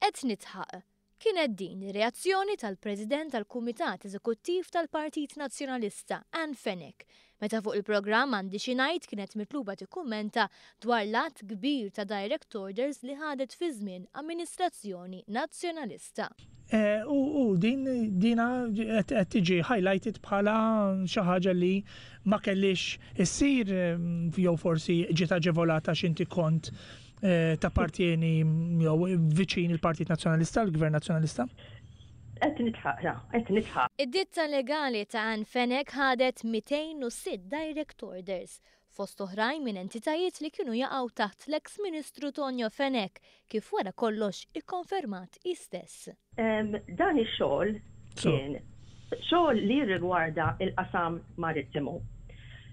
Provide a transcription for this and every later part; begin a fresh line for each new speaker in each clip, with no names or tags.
Qed nitħaq. Kienet din ir-reazzjoni tal-President tal-Kumitat Eżekuttiv tal-Partit Nazzjonalista, Anne Fenech, meta fuq il-programm Għandi xi ngħid kienet mitluba tikkummenta dwar l-att kbir ta' direct orders li ħadet fi żmien Amministrazzjoni Nazzjonalista.
U dina qed tiġi highlighted bħala xi ħaġa li ma kellix issir jew forsi ġiet aġevolata x'inti kont tappartieni jew viċin il-Partit Nazzjonalista, il-Gvern Nazzjonalista?
Qed nitħaq.
Id-ditta legali ta' Anne Fenech ħadet 206 direct orders, fost oħrajn minn entitajiet li kienu jaqgħu taħt l-eks Ministru Tonio Fenech, kif wara kollox ikkonfermat istess.
Dan ix-xogħol kien xogħol li rigwarda il-qasam marittimu.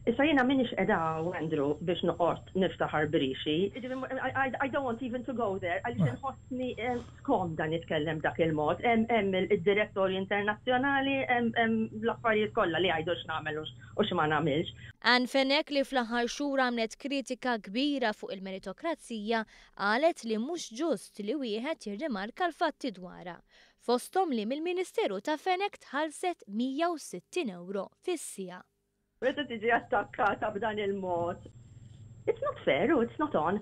Issa jiena minix qiegħda Andrew biex noqgħod niftaħar brixi. I don't want even to go there. Għaliex inħossni skomda nitkellem dak il-mod. Hemm id-direttori internazzjonali, hemm l-affarijiet kollha li għajdu x'nagħmel u x'ma nagħmilx.
Anne Fenech li fl-aħħar xhur għamlet kritika kbira fuq il-meritokrazija qalet li mhux ġust li wieħed jirrimarka l-fatti dwarha. Fosthom li mill-Ministeru ta' Fenech tħallset €160 fis-siegħa.
Meta tiġi attakkata b'dan il-mod. It's not fair, it's not on.